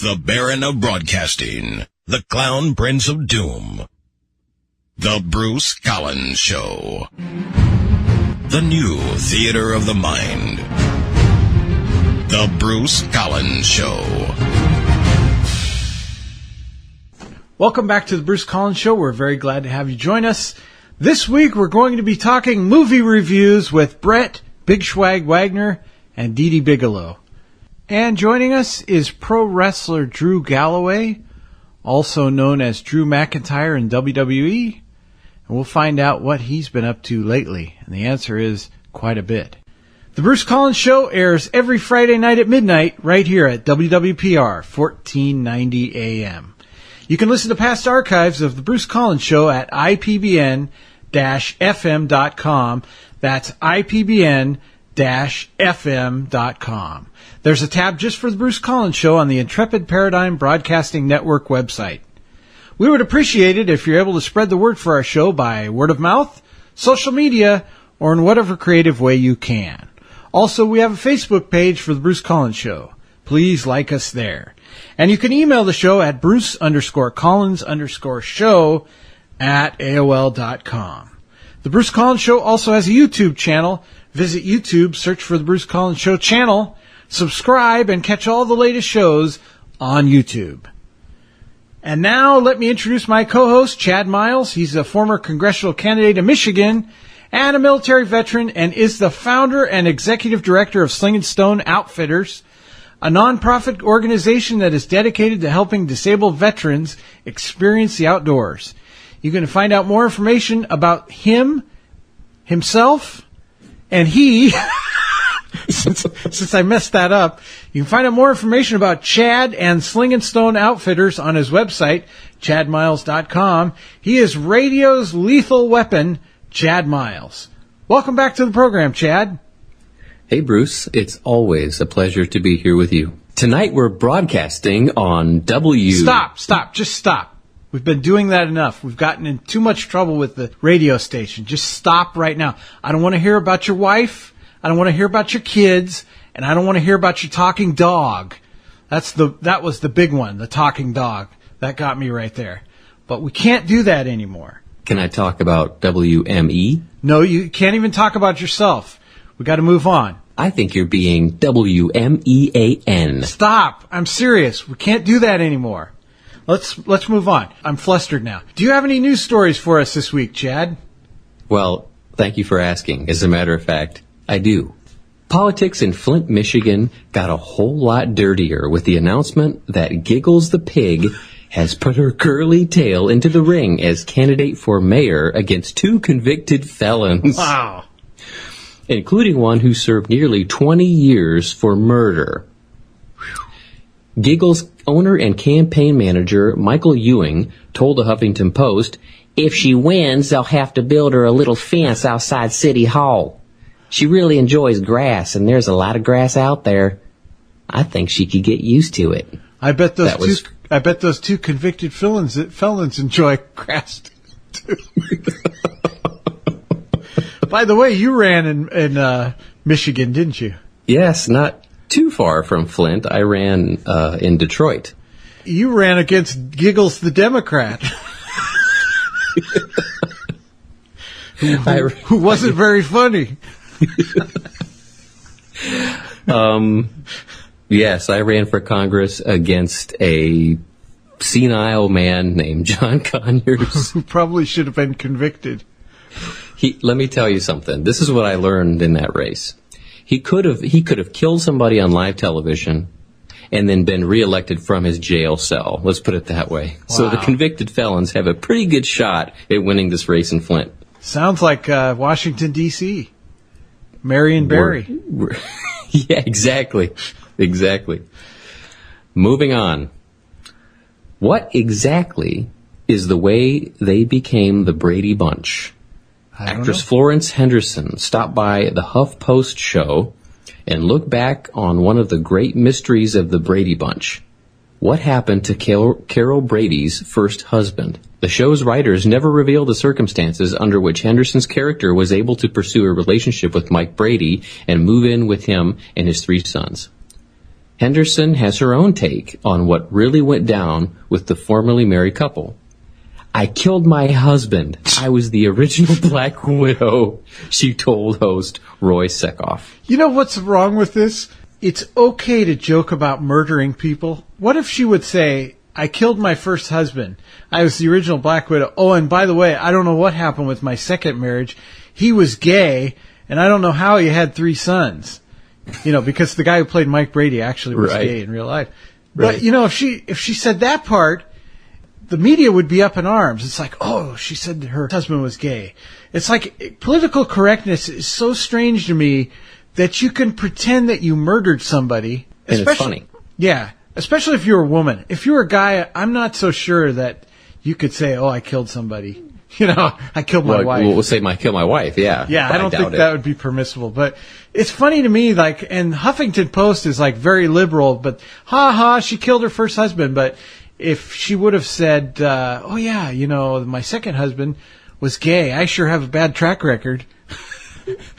The Baron of Broadcasting, the Clown Prince of Doom, The Bruce Collins Show, the new theater of the mind, The Bruce Collins Show. Welcome back to The Bruce Collins Show. We're very glad to have you join us. This week we're going to be talking movie reviews with Brett Big Schwag Wagner and DeeDee Bigelow. And joining us is pro wrestler Drew Galloway, also known as Drew McIntyre in WWE. And we'll find out what he's been up to lately. And the answer is quite a bit. The Bruce Collins Show airs every Friday night at midnight right here at WWPR 1490 AM. You can listen to past archives of The Bruce Collins Show at IPBN-FM.com. That's IPBN-FM.com. There's a tab just for The Bruce Collins Show on the Intrepid Paradigm Broadcasting Network website. We would appreciate it if you're able to spread the word for our show by word of mouth, social media, or in whatever creative way you can. Also, we have a Facebook page for The Bruce Collins Show. Please like us there. And you can email the show at bruce_collins_show at AOL.com. The Bruce Collins Show also has a YouTube channel. Visit YouTube, search for The Bruce Collins Show channel, subscribe, and catch all the latest shows on YouTube. And now let me introduce my co-host, Chad Miles. He's a former congressional candidate in Michigan and a military veteran and is the founder and executive director of Sling & Stone Outfitters, a nonprofit organization that is dedicated to helping disabled veterans experience the outdoors. You can find out more information about himself, and he, since I messed that up, you can find out more information about Chad and Sling & Stone Outfitters on his website, chadmiles.com. He is radio's lethal weapon, Chad Miles. Welcome back to the program, Chad. Hey, Bruce. It's always a pleasure to be here with you. Tonight we're broadcasting on Stop. Just stop. We've been doing that enough. We've gotten in too much trouble with the radio station. Just stop right now. I don't want to hear about your wife. I don't want to hear about your kids. And I don't want to hear about your talking dog. That was the big one, the talking dog. That got me right there. But we can't do that anymore. Can I talk about WME? No, you can't even talk about yourself. We got to move on. I think you're being WMEAN. Stop. I'm serious. We can't do that anymore. Let's move on. I'm flustered now. Do you have any news stories for us this week, Chad? Well, thank you for asking. As a matter of fact, I do. Politics in Flint, Michigan got a whole lot dirtier with the announcement that Giggles the Pig has put her curly tail into the ring as candidate for mayor against 2 convicted felons. Wow. Including one who served nearly 20 years for murder. Giggles owner and campaign manager Michael Ewing told the Huffington Post, "If she wins, they'll have to build her a little fence outside City Hall. She really enjoys grass, and there's a lot of grass out there. I think she could get used to it." I bet those two convicted felons enjoy grass too. By the way, you ran in Michigan, didn't you? Yes, not too far from Flint. I ran in Detroit. You ran against Giggles the Democrat, who wasn't very funny. Yes, I ran for Congress against a senile man named John Conyers. Who probably should have been convicted. Let me tell you something. This is what I learned in that race. He could have killed somebody on live television and then been reelected from his jail cell. Let's put it that way. Wow. So the convicted felons have a pretty good shot at winning this race in Flint. Sounds like Washington, D.C. Marion Barry. Yeah, exactly. Moving on. What exactly is the way they became the Brady Bunch? Actress Florence Henderson stopped by the HuffPost show and looked back on one of the great mysteries of the Brady Bunch. What happened to Carol Brady's first husband? The show's writers never revealed the circumstances under which Henderson's character was able to pursue a relationship with Mike Brady and move in with him and his 3 sons. Henderson has her own take on what really went down with the formerly married couple. I killed my husband. I was the original Black Widow, she told host Roy Sekoff. You know what's wrong with this? It's okay to joke about murdering people. What if she would say, I killed my first husband. I was the original Black Widow. Oh, and by the way, I don't know what happened with my second marriage. He was gay, and I don't know how he had 3 sons. Because the guy who played Mike Brady actually was gay in real life. Right. But, if she said that part, the media would be up in arms. It's like, oh, she said her husband was gay. It's like political correctness is so strange to me that you can pretend that you murdered somebody. And it's funny. Yeah, especially if you're a woman. If you're a guy, I'm not so sure that you could say, oh, I killed somebody. I killed my wife. We'll say kill my wife, yeah. Yeah, I don't think that would be permissible. But it's funny to me, and Huffington Post is very liberal, but she killed her first husband. But if she would have said, oh yeah, my second husband was gay, I sure have a bad track record.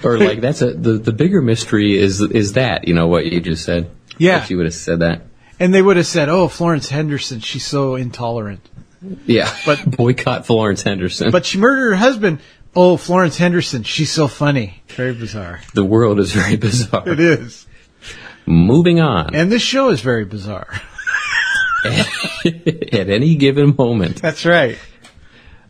Or that's the bigger mystery is that, what you just said. Yeah. If she would have said that. And they would have said, oh, Florence Henderson, she's so intolerant. Yeah, but boycott Florence Henderson. But she murdered her husband. Oh, Florence Henderson, she's so funny. Very bizarre. The world is very bizarre. It is. Moving on. And this show is very bizarre. At any given moment. That's right.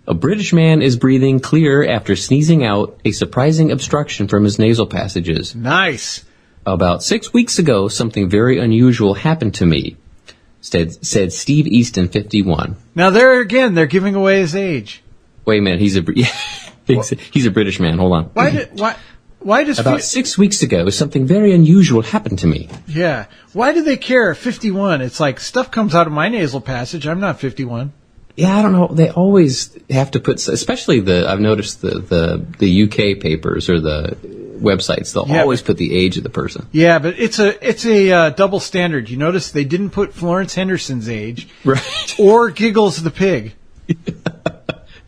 A British man is breathing clear after sneezing out a surprising obstruction from his nasal passages. Nice. About 6 weeks ago, something very unusual happened to me, said Steve Easton, 51. Now there again, they're giving away his age. Wait a minute, he's a British man. Hold on. Why does about 6 weeks ago, something very unusual happened to me. Yeah. Why do they care? 51. It's like stuff comes out of my nasal passage. I'm not 51. Yeah, I don't know. They always have to put, especially I've noticed the UK papers or the websites, they'll always put the age of the person. Yeah, but it's a double standard. You notice they didn't put Florence Henderson's age. Right. Or Giggles the pig.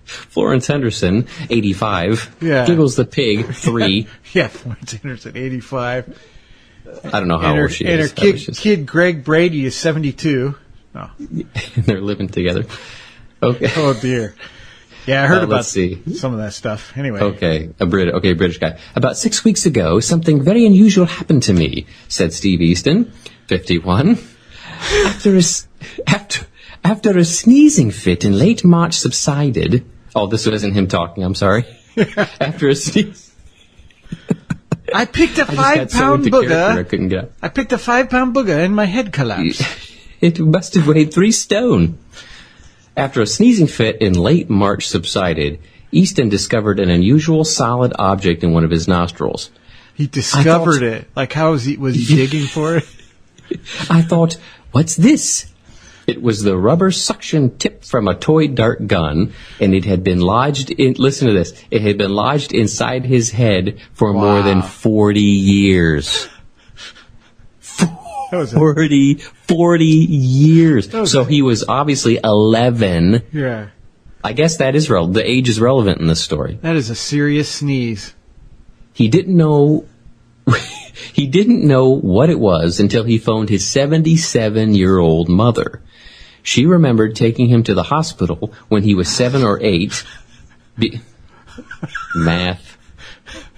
Florence Henderson, 85. Yeah. Giggles the pig, 3. Yeah, Florence Henderson, 85. I don't know how old she is. And her kid Greg Brady is 72. Oh. They're living together. Okay. Oh, dear. Yeah, I heard about some of that stuff. Anyway. Okay, British guy. About 6 weeks ago, something very unusual happened to me, said Steve Easton, 51. After a sneezing fit in late March subsided. Oh, this wasn't him talking, I'm sorry. After a sneeze. I picked a 5-pound booger. I couldn't get up. I picked a 5-pound booger and my head collapsed. It must have weighed 3 stone. After a sneezing fit in late March subsided, Easton discovered an unusual solid object in one of his nostrils. He discovered it. Like, how was he digging for it? I thought, what's this? It was the rubber suction tip from a toy dart gun, and it had been lodged in, listen to this, it had been lodged inside his head for more than 40 years. 40 years. So he was obviously 11. Yeah. I guess that is the age is relevant in this story. That is a serious sneeze. He didn't know what it was until he phoned his 77-year-old mother. She remembered taking him to the hospital when he was 7 or 8. Math.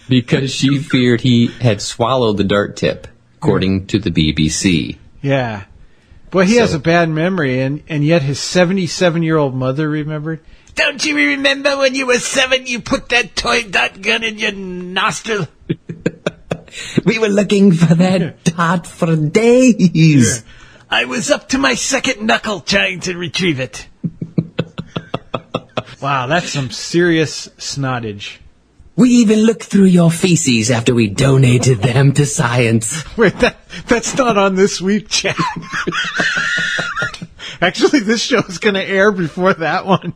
Because she feared he had swallowed the dart tip. According to the BBC. Yeah. Boy, he has a bad memory, and yet his 77-year-old mother remembered. Don't you remember when you were 7, you put that toy dart gun in your nostril? We were looking for that dart for days. Yeah. I was up to my second knuckle trying to retrieve it. Wow, that's some serious snottage. We even looked through your feces after we donated them to science. Wait, that's not on this week, Chad. Actually, this show is going to air before that one.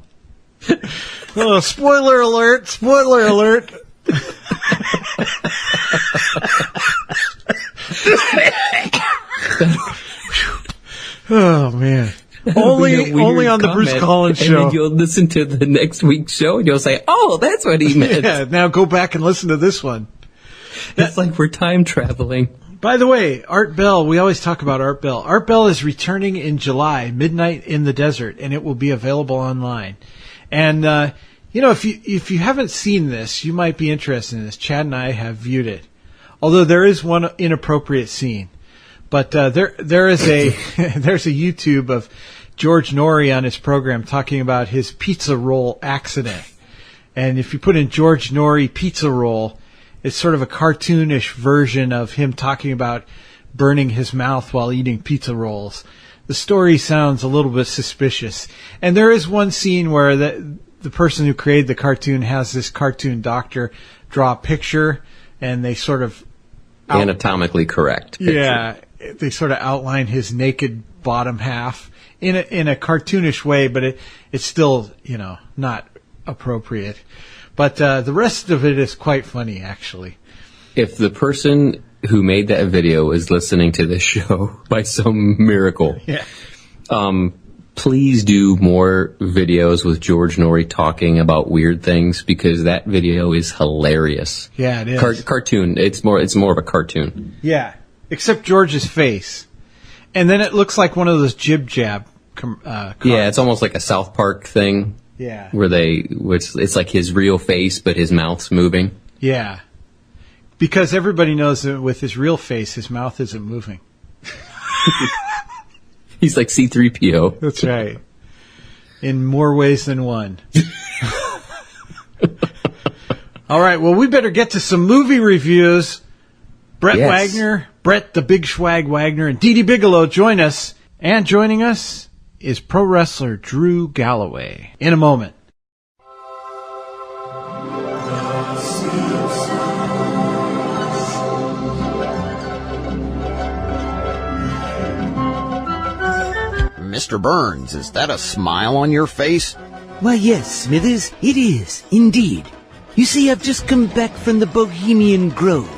Oh, spoiler alert, spoiler alert. Oh, man. Only on the Bruce Collins show. And then you'll listen to the next week's show and you'll say, oh, that's what he meant. Yeah, now go back and listen to this one. It's like we're time traveling. By the way, Art Bell, we always talk about Art Bell. Art Bell is returning in July, Midnight in the Desert, and it will be available online. And, if you haven't seen this, you might be interested in this. Chad and I have viewed it. Although there is one inappropriate scene. But there is a there's a YouTube of George Norrie on his program talking about his pizza roll accident. And if you put in George Norrie pizza roll, it's sort of a cartoonish version of him talking about burning his mouth while eating pizza rolls. The story sounds a little bit suspicious. And there is one scene where the person who created the cartoon has this cartoon doctor draw a picture, and they sort of... Anatomically correct picture. Yeah, they sort of outline his naked bottom half in a cartoonish way, but it's still, not appropriate. But the rest of it is quite funny, actually. If the person who made that video is listening to this show by some miracle, please do more videos with George Norrie talking about weird things, because that video is hilarious. Yeah, it is. Cartoon. It's more of a cartoon. Yeah, except George's face. And then it looks like one of those jib-jab yeah, it's almost like a South Park thing. Yeah. Where it's like his real face, but his mouth's moving. Yeah. Because everybody knows that with his real face, his mouth isn't moving. He's like C-3PO. That's right. In more ways than one. All right, well, we better get to some movie reviews. Brett Wagner, Brett the Big Schwag Wagner, and DeeDee Bigelow join us. And joining us is pro wrestler Drew Galloway. In a moment. Mr. Burns, is that a smile on your face? Why, yes, Smithers, it is, indeed. You see, I've just come back from the Bohemian Grove.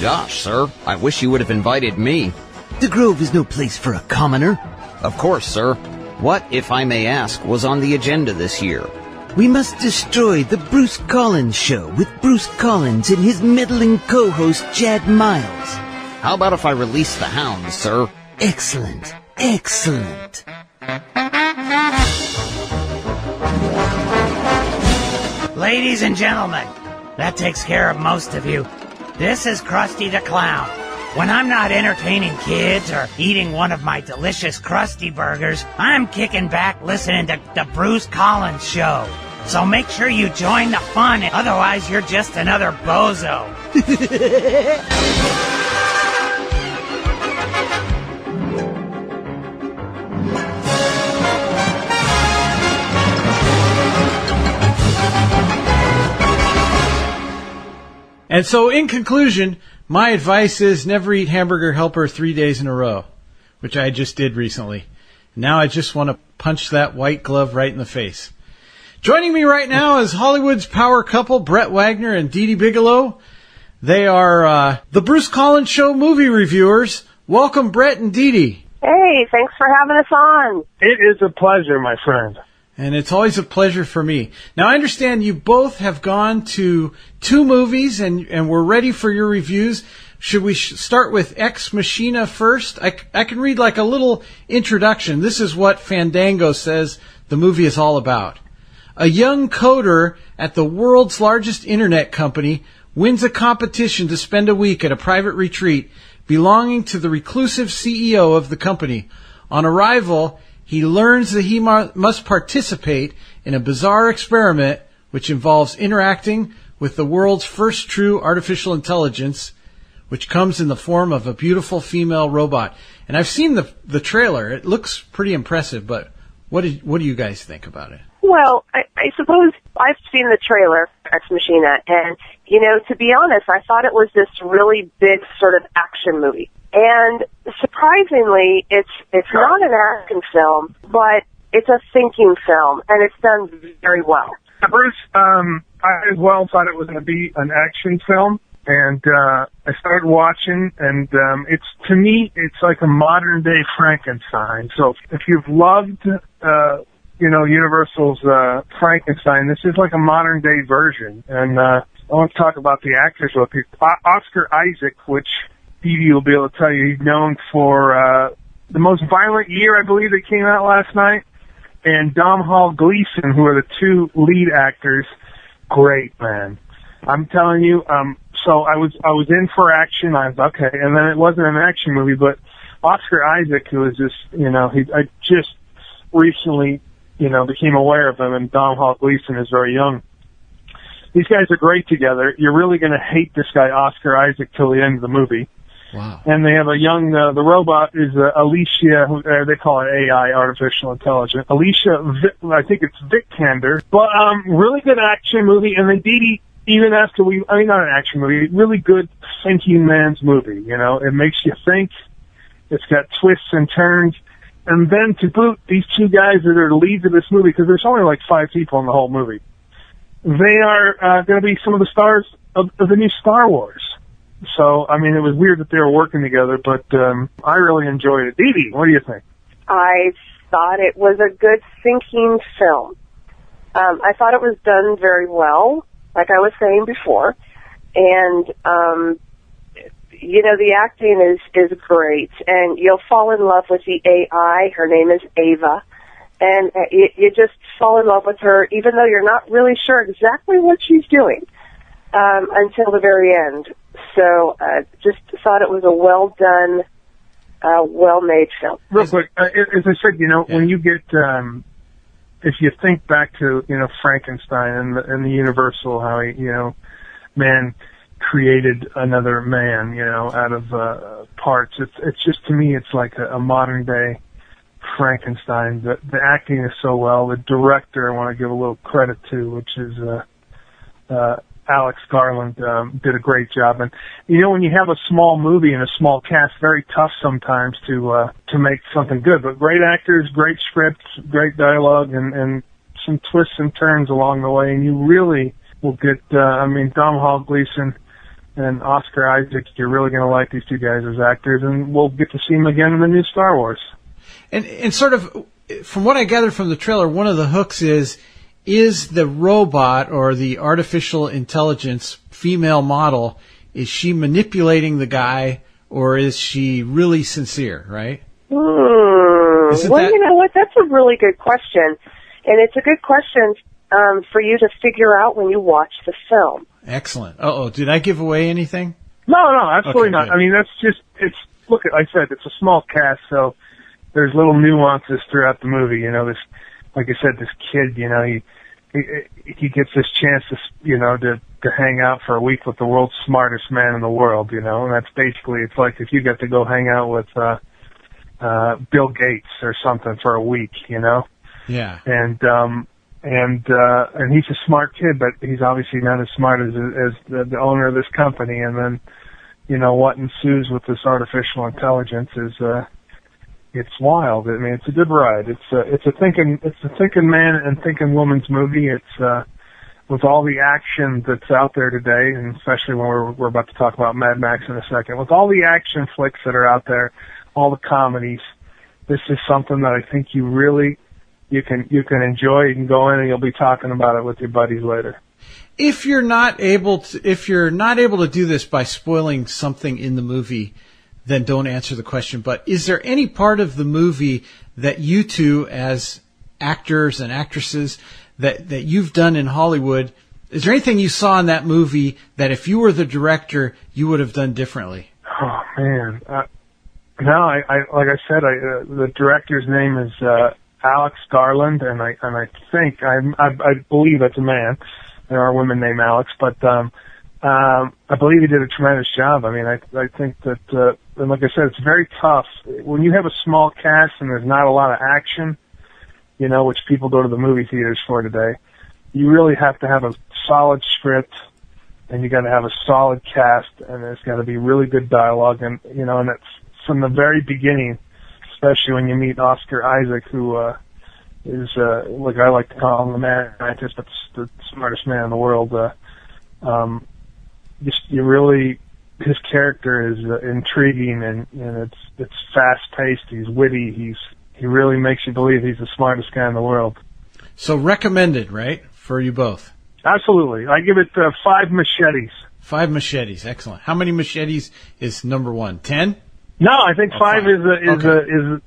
Gosh, sir, I wish you would have invited me. The Grove is no place for a commoner. Of course, sir. What, if I may ask, was on the agenda this year? We must destroy the Bruce Collins Show with Bruce Collins and his meddling co-host Chad Miles. How about if I release the hounds, sir? Excellent. Excellent. Ladies and gentlemen, that takes care of most of you. This is Krusty the Clown. When I'm not entertaining kids or eating one of my delicious Krusty burgers, I'm kicking back listening to the Bruce Collins Show. So make sure you join the fun, otherwise you're just another bozo. And so, in conclusion, my advice is never eat Hamburger Helper 3 days in a row, which I just did recently. Now I just want to punch that white glove right in the face. Joining me right now is Hollywood's power couple, Brett Wagner and DeeDee Bigelow. They are the Bruce Collins Show movie reviewers. Welcome, Brett and DeeDee. Hey, thanks for having us on. It is a pleasure, my friend. And it's always a pleasure for me. Now, I understand you both have gone to 2 movies and we're ready for your reviews. Should we start with Ex Machina first? I can read like a little introduction. This is what Fandango says the movie is all about. A young coder at the world's largest internet company wins a competition to spend a week at a private retreat belonging to the reclusive CEO of the company. On arrival, he learns that he must participate in a bizarre experiment which involves interacting with the world's first true artificial intelligence, which comes in the form of a beautiful female robot. And I've seen the trailer. It looks pretty impressive, but what do you guys think about it? Well, I suppose I've seen the trailer, Ex Machina, and, to be honest, I thought it was this really big sort of action movie. And surprisingly, it's not an action film, but it's a thinking film, and it's done very well. Bruce, I as well thought it was going to be an action film, and I started watching, and to me, it's like a modern-day Frankenstein. So if you've loved, Universal's Frankenstein, this is like a modern-day version. And I want to talk about the actors with you. Oscar Isaac, which DeeDee will be able to tell you he's known for The Most Violent Year, I believe, that came out last night, and Domhnall Gleeson, who are the two lead actors. Great, man. I'm telling you, so I was in for action. I was okay, and then it wasn't an action movie, but Oscar Isaac, who was just, I just recently, became aware of him, and Domhnall Gleeson is very young. These guys are great together. You're really going to hate this guy, Oscar Isaac, till the end of the movie. Wow. And they have a young, the robot is Alicia, who they call it AI, artificial intelligence. Alicia, I think it's Vikander. But really good action movie. And then DeeDee, even after not an action movie, really good thinking man's movie. It makes you think. It's got twists and turns. And then to boot, these two guys that are the leads of this movie, because there's only like 5 people in the whole movie, they are going to be some of the stars of the new Star Wars. So, it was weird that they were working together, but I really enjoyed it. DeeDee, what do you think? I thought it was a good thinking film. I thought it was done very well, like I was saying before. And, the acting is great. And you'll fall in love with the AI. Her name is Ava. And you just fall in love with her, even though you're not really sure exactly what she's doing until the very end. So just thought it was a well-done, well-made film. Real quick, as I said, when you get, if you think back to, Frankenstein and the Universal, how he, man created another man, out of parts. It's just, to me, it's like a modern-day Frankenstein. The acting is so well. The director, I want to give a little credit to, which is Alex Garland, did a great job. And when you have a small movie and a small cast, very tough sometimes to make something good. But great actors, great scripts, great dialogue, and some twists and turns along the way. And you really will get. Domhnall Gleeson and Oscar Isaac. You're really going to like these two guys as actors, and we'll get to see them again in the new Star Wars. And sort of, from what I gathered from the trailer, one of the hooks is the robot or the artificial intelligence female model, is she manipulating the guy, or is she really sincere, right? You know what? That's a really good question. And it's a good question for you to figure out when you watch the film. Excellent. Uh-oh, did I give away anything? No, absolutely not. Good. That's just, look, I said, it's a small cast, so there's little nuances throughout the movie. This, like I said, this kid, he gets this chance to hang out for a week with the world's smartest man in the world, and that's basically, it's like if you got to go hang out with Bill Gates or something for a week, Yeah. And he's a smart kid, but he's obviously not as smart as the owner of this company. And then, what ensues with this artificial intelligence is it's wild. It's a good ride. It's a thinking man and thinking woman's movie. It's with all the action that's out there today, and especially when we're about to talk about Mad Max in a second. With all the action flicks that are out there, all the comedies, this is something that I think you can enjoy. You can go in and you'll be talking about it with your buddies later. If you're not able to do this by spoiling something in the movie, then don't answer the question. But is there any part of the movie that you two, as actors and actresses, that you've done in Hollywood, is there anything you saw in that movie that if you were the director, you would have done differently? Oh man, no, I like I said, the director's name is Alex Garland, and I think I believe it's a man. There are women named Alex, but I believe he did a tremendous job. I think that, and like I said, it's very tough when you have a small cast and there's not a lot of action, which people go to the movie theaters for today. You really have to have a solid script, and you got to have a solid cast, and there's got to be really good dialogue, and and that's from the very beginning, especially when you meet Oscar Isaac, who is like I like to call him the mad scientist, but the smartest man in the world. His character is intriguing, and it's fast paced. He's witty. He really makes you believe he's the smartest guy in the world. So recommended, right, for you both? Absolutely. I give it 5 machetes. 5 machetes. Excellent. How many machetes is number 1? 10? No, I think 5 is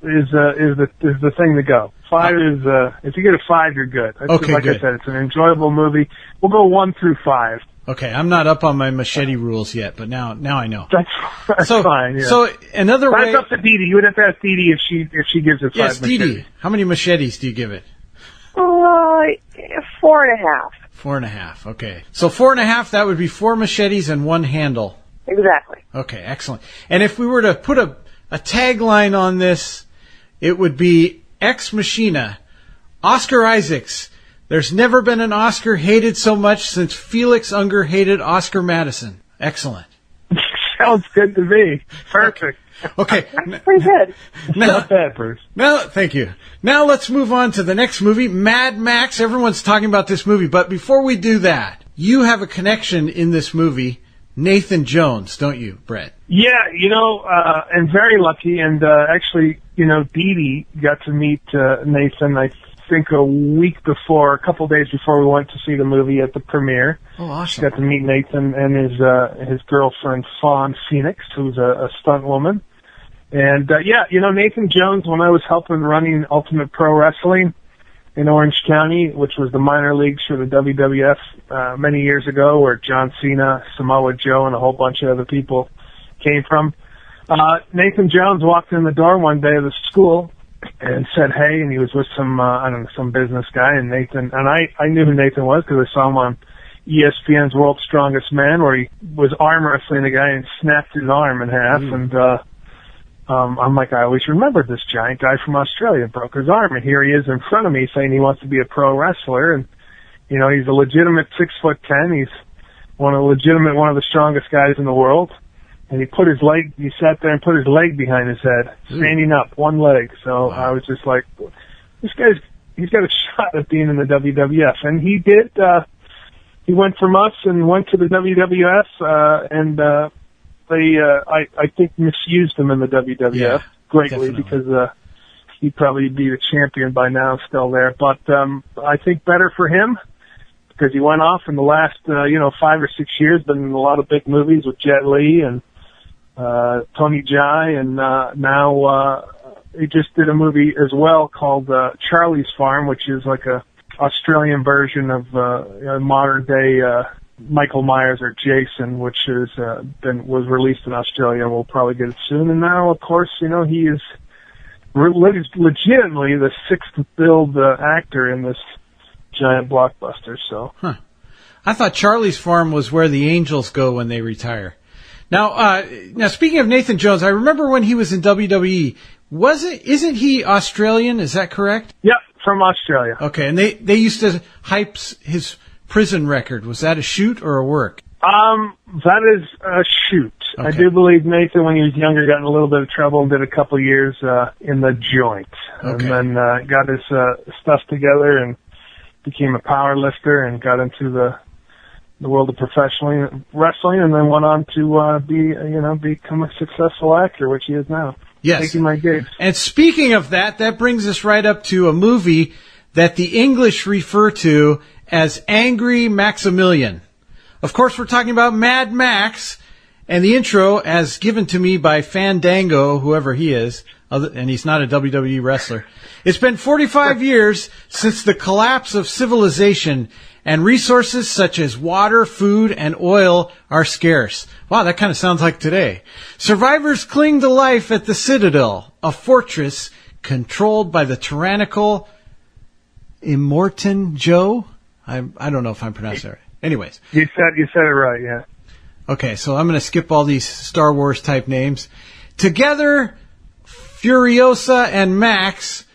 the thing to go. 5 is if you get a 5, you're good. Okay, like good. I said, it's an enjoyable movie. We'll go 1 through 5. Okay, I'm not up on my machete rules yet, but now I know. That's fine. Yeah. So another way. That's up to DeeDee. You would have to ask DeeDee if she gives it 5 Yes, machetes. DeeDee. How many machetes do you give it? 4.5. 4.5. Okay. So 4.5. That would be 4 machetes and 1 handle. Exactly. Okay, excellent. And if we were to put a tagline on this, it would be Ex Machina. Oscar Isaacs. There's never been an Oscar hated so much since Felix Unger hated Oscar Madison. Excellent. Sounds good to me. Perfect. Okay. That's pretty good. Not bad, Bruce. Now, thank you. Now let's move on to the next movie, Mad Max. Everyone's talking about this movie, but before we do that, you have a connection in this movie, Nathan Jones, don't you, Brett? Yeah, and very lucky. And actually, DeeDee got to meet Nathan, I think a couple days before we went to see the movie at the premiere. Oh, awesome. Got to meet Nathan and his girlfriend, Fawn Phoenix, who's a stunt woman. And, Nathan Jones, when I was helping running Ultimate Pro Wrestling in Orange County, which was the minor leagues for the WWF many years ago, where John Cena, Samoa Joe, and a whole bunch of other people came from, Nathan Jones walked in the door one day of the school and said, hey, and he was with some business guy, and Nathan, and I knew who Nathan was because I saw him on ESPN's World's Strongest Man, where he was arm wrestling a guy and snapped his arm in half, and I'm like, I always remembered this giant guy from Australia broke his arm, and here he is in front of me saying he wants to be a pro wrestler, and, he's a legitimate 6'10". He's one of the strongest guys in the world. And he sat there and put his leg behind his head, standing up, one leg. So wow. I was just like, he's got a shot at being in the WWF. And he did, he went from us and went to the WWF, and I think misused him in the WWF greatly, definitely. because, he'd probably be the champion by now, still there. But, I think better for him, because he went off in the last, 5 or 6 years, been in a lot of big movies with Jet Li and, Tony Jai, and now he just did a movie as well called Charlie's Farm, which is like a Australian version of modern day Michael Myers or Jason, which was released in Australia, and we'll probably get it soon. And now, of course, he is legitimately the 6th billed actor in this giant blockbuster. So, I thought Charlie's Farm was where the Angels go when they retire. Now, speaking of Nathan Jones, I remember when he was in WWE. Isn't he Australian? Is that correct? Yep, from Australia. Okay, and they used to hype his prison record. Was that a shoot or a work? That is a shoot. Okay. I do believe Nathan, when he was younger, got in a little bit of trouble and did a couple years in the joint, okay. And then got his stuff together and became a power lifter and got into the world of professional wrestling, and then went on to become a successful actor, which he is now. Yes. Taking my gigs. And speaking of that brings us right up to a movie that the English refer to as Angry Maximilian. Of course, we're talking about Mad Max, and the intro, as given to me by Fandango, whoever he is, and he's not a WWE wrestler. It's been 45 years since the collapse of civilization, and resources such as water, food, and oil are scarce. Wow, that kind of sounds like today. Survivors cling to life at the Citadel, a fortress controlled by the tyrannical Immortan Joe. I don't know if I'm pronouncing it right. Anyways. You said it right, yeah. Okay, so I'm going to skip all these Star Wars type names. Together, Furiosa and Max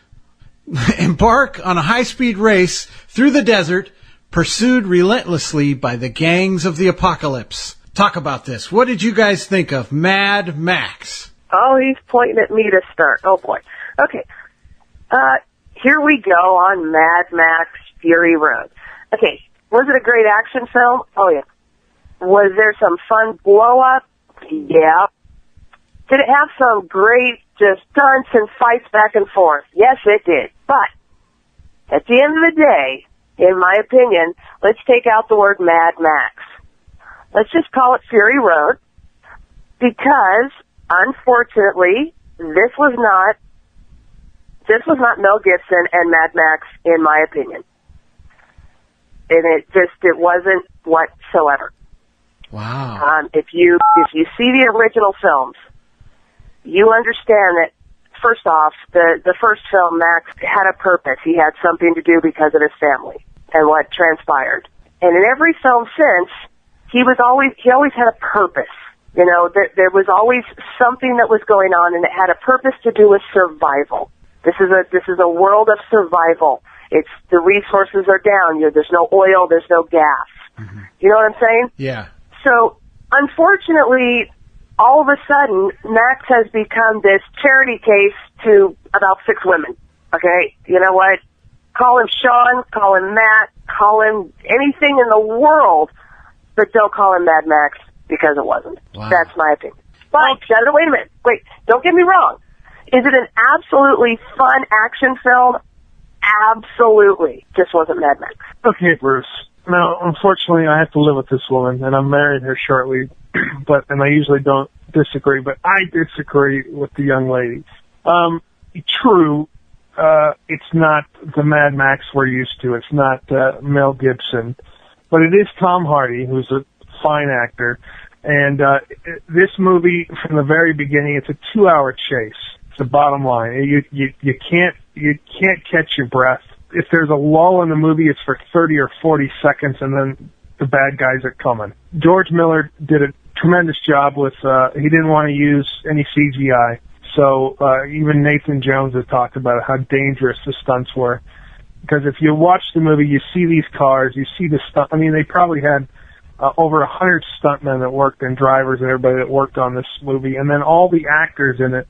embark on a high-speed race through the desert, pursued relentlessly by the gangs of the apocalypse. Talk about this. What did you guys think of Mad Max? Oh, he's pointing at me to start. Oh, boy. Okay. Here we go on Mad Max Fury Road. Okay. Was it a great action film? Oh, yeah. Was there some fun blow-up? Yeah. Did it have some great just stunts and fights back and forth? Yes, it did. But at the end of the day, in my opinion, let's take out the word Mad Max. let's just call it Fury Road, because unfortunately, this was not Mel Gibson and Mad Max, in my opinion. And it wasn't whatsoever. Wow. If you see the original films, you understand that, first off, the first film, Max, had a purpose. He had something to do because of his family and what transpired. And in every film since, he always had a purpose. You know, there was always something that was going on, and it had a purpose to do with survival. This is a world of survival. It's the resources are down. There's no oil, there's no gas. Mm-hmm. You know what I'm saying? Yeah. So, unfortunately, all of a sudden, Max has become this charity case to about 6 women. Okay? You know what? Call him Sean, call him Matt, call him anything in the world, but don't call him Mad Max, because it wasn't. Wow. That's my opinion. But, wait a minute. Wait, don't get me wrong. Is it an absolutely fun action film? Absolutely. Just wasn't Mad Max. Okay, Bruce. Now, unfortunately, I have to live with this woman, and I'm marrying her shortly, and I usually don't disagree, but I disagree with the young lady. True, it's not the Mad Max we're used to. It's not Mel Gibson, but it is Tom Hardy, who's a fine actor, and this movie, from the very beginning, it's a 2-hour chase. It's the bottom line. You can't catch your breath. If there's a lull in the movie, it's for 30 or 40 seconds, and then the bad guys are coming. George Miller did a tremendous job with, he didn't want to use any CGI. So, even Nathan Jones has talked about how dangerous the stunts were. Because if you watch the movie, you see these cars, you see the stunt. I mean, they probably had over 100 stuntmen that worked, and drivers and everybody that worked on this movie. And then all the actors in it,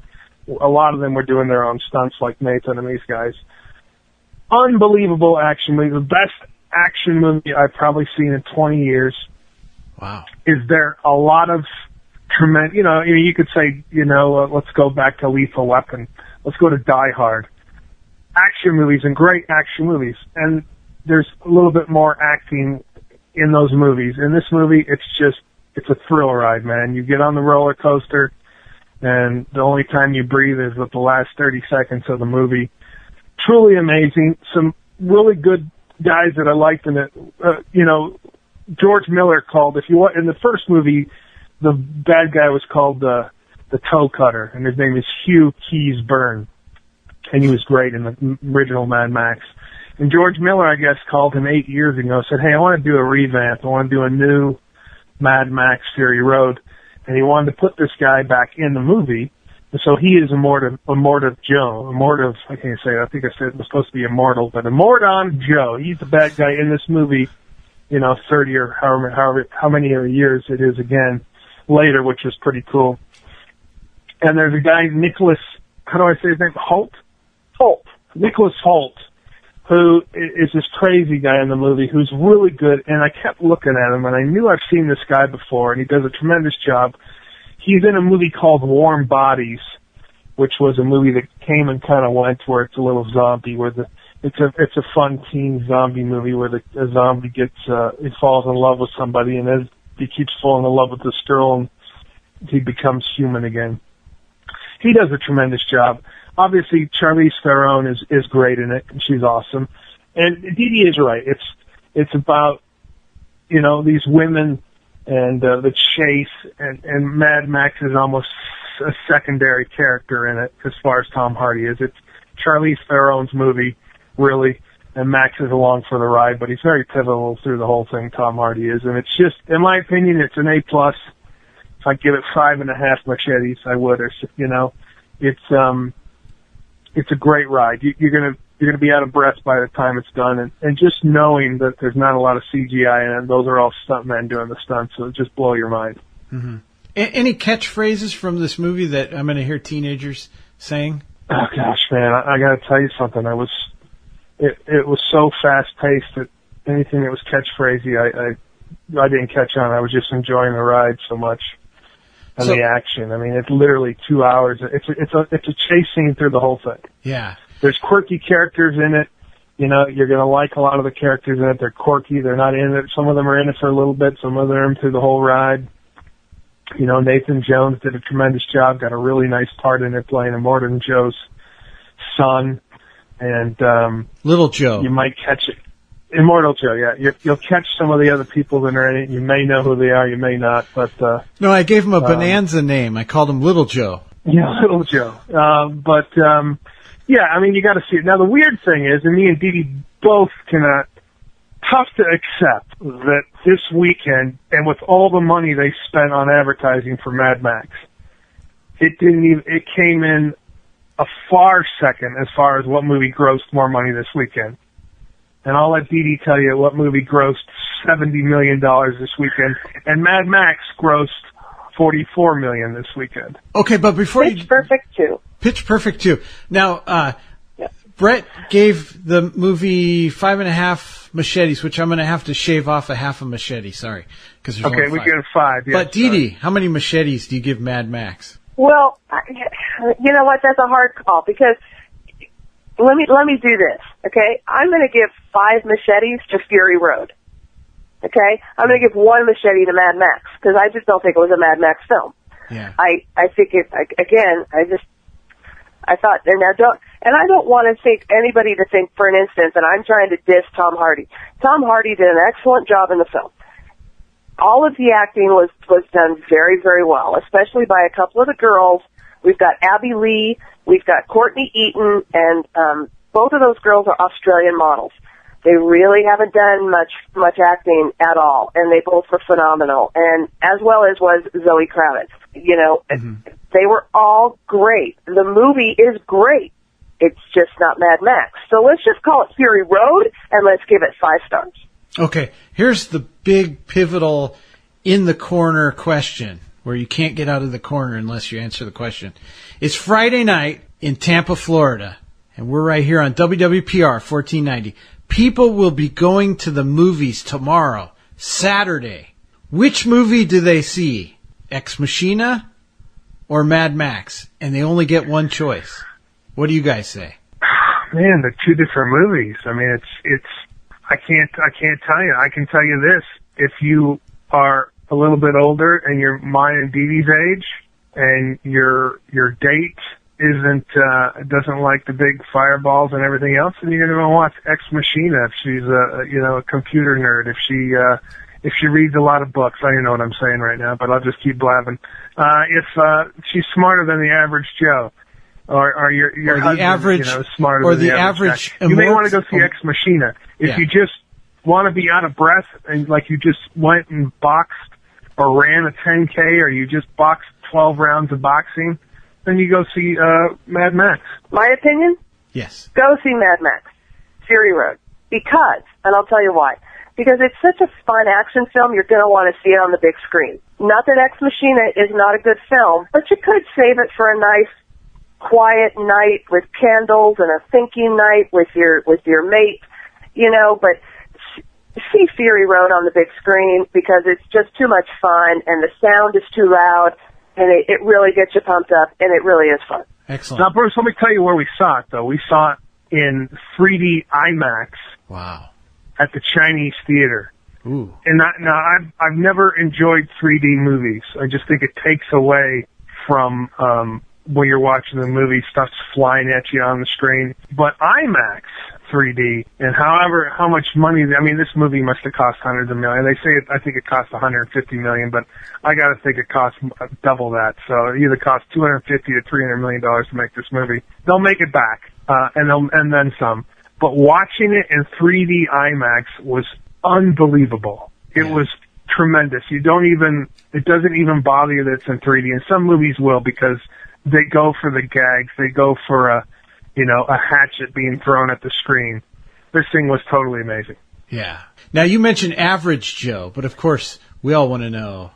a lot of them were doing their own stunts, like Nathan and these guys. Unbelievable action movie. The best action movie I've probably seen in 20 years. Wow. Is there a lot of tremendous, you could say, let's go back to Lethal Weapon. Let's go to Die Hard. Action movies and great action movies. And there's a little bit more acting in those movies. In this movie, it's a thrill ride, man. You get on the roller coaster, and the only time you breathe is with the last 30 seconds of the movie. Truly amazing. Some really good guys that I liked in it. George Miller called, in the first movie, the bad guy was called the Toe Cutter, and his name is Hugh Keys Byrne, and he was great in the original Mad Max. And George Miller, I guess, called him 8 years ago and said, hey, I want to do a revamp. I want to do a new Mad Max Fury Road. And he wanted to put this guy back in the movie. And so he is Immortal Joe. I can't say it. I think I said it was supposed to be Immortal, but Immortal Joe. He's the bad guy in this movie, 30 or how many years it is again later, which is pretty cool. And there's a guy, Nicholas, how do I say his name? Holt. Nicholas Holt, who is this crazy guy in the movie who's really good. And I kept looking at him, and I knew I've seen this guy before, and he does a tremendous job. He's in a movie called Warm Bodies, which was a movie that came and kind of went, where it's a little zombie, it's a fun teen zombie movie where a zombie he falls in love with somebody, and as he keeps falling in love with this girl, and he becomes human again. He does a tremendous job. Obviously, Charlize Theron is great in it, and she's awesome. And DeeDee is right. It's about, these women and the chase, and Mad Max is almost a secondary character in it as far as Tom Hardy is. It's Charlize Theron's movie, really, and Max is along for the ride, but he's very pivotal through the whole thing, Tom Hardy is. And it's just, in my opinion, it's an A+. If I give it 5.5 machetes, I would, it's a great ride. You're gonna be out of breath by the time it's done, and just knowing that there's not a lot of CGI in it, those are all stuntmen doing the stunts, so it just blow your mind. Mm-hmm. Any catchphrases from this movie that I'm going to hear teenagers saying? Oh gosh, man, I got to tell you something. It was so fast paced that anything that was catchphrasy, I didn't catch on. I was just enjoying the ride so much. And the action. I mean, it's literally 2 hours. It's a chase scene through the whole thing. Yeah. There's quirky characters in it. You know, you're going to like a lot of the characters in it. They're quirky. They're not in it. Some of them are in it for a little bit. Some of them are in through the whole ride. You know, Nathan Jones did a tremendous job. Got a really nice part in it, playing Immortal Joe's son. And Little Joe. You might catch it. Immortal Joe, yeah. You'll catch some of the other people that are in it. You may know who they are. You may not. But no, I gave him a Bonanza name. I called him Little Joe. Yeah, Little Joe. Yeah, I mean, you got to see it. Now, the weird thing is, and me and DeeDee both cannot, tough to accept that this weekend, and with all the money they spent on advertising for Mad Max, it came in a far second as far as what movie grossed more money this weekend. And I'll let DeeDee tell you what movie grossed $70 million this weekend, and Mad Max grossed $44 million this weekend. Okay, but before Pitch Perfect 2. Pitch Perfect 2. Now, Brett gave the movie 5.5 machetes, which I'm going to have to shave off a half a machete. Sorry, because there's okay, we give it 5. Yes, but DeeDee, how many machetes do you give Mad Max? Well, you know what? That's a hard call because let me do this. Okay, I'm going to give 5 machetes to Fury Road. Okay, I'm going to give 1 machete to Mad Max because I just don't think it was a Mad Max film. Yeah. I think it again. I thought, and I don't want to think anybody to think for an instance that I'm trying to diss Tom Hardy. Tom Hardy did an excellent job in the film. All of the acting was done very, very well, especially by a couple of the girls. We've got Abby Lee, we've got Courtney Eaton, and both of those girls are Australian models. They really haven't done much acting at all, and they both were phenomenal, and as well as was Zoe Kravitz. You know, they were all great. The movie is great. It's just not Mad Max. So let's just call it Fury Road, and let's give it 5 stars. Okay, here's the big pivotal in the corner question, where you can't get out of the corner unless you answer the question. It's Friday night in Tampa, Florida, and we're right here on WWPR 1490. People will be going to the movies tomorrow, Saturday. Which movie do they see? Ex Machina or Mad Max? And they only get one choice. What do you guys say? Man, they're 2 different movies. I mean, it's. I can't tell you. I can tell you this: if you are a little bit older and you're mine and DeeDee's age, and your date doesn't like the big fireballs and everything else, then you're going to watch Ex Machina if she's a computer nerd. If she reads a lot of books, I don't know what I'm saying right now, but I'll just keep blabbing. If she's smarter than the average Joe, or your husband, average, smarter or than the average guy. You may want to go see Ex Machina. If you just want to be out of breath and like you just went and boxed or ran a 10K or you just boxed 12 rounds of boxing, then you go see Mad Max. My opinion? Yes. Go see Mad Max, Fury Road. Because, and I'll tell you why. Because it's such a fun action film, you're going to want to see it on the big screen. Not that Ex Machina is not a good film, but you could save it for a nice, quiet night with candles and a thinking night with your mate, you know, but see Fury Road on the big screen because it's just too much fun and the sound is too loud and it really gets you pumped up and it really is fun. Excellent. Now, Bruce, let me tell you where we saw it, though. We saw it in 3D IMAX. Wow. At the Chinese theater. Ooh. And I've never enjoyed 3D movies. I just think it takes away from when you're watching the movie, stuff's flying at you on the screen. But IMAX 3D, and how much money, I mean, this movie must have cost hundreds of millions. They say I think it cost $150 million, but I got to think it cost double that. So it either cost $250 to $300 million to make this movie. They'll make it back, and then some. But watching it in 3D IMAX was unbelievable. It was tremendous. It doesn't even bother you that it's in 3D. And some movies will because they go for the gags. They go for a hatchet being thrown at the screen. This thing was totally amazing. Yeah. Now you mentioned average Joe, but of course we all want to know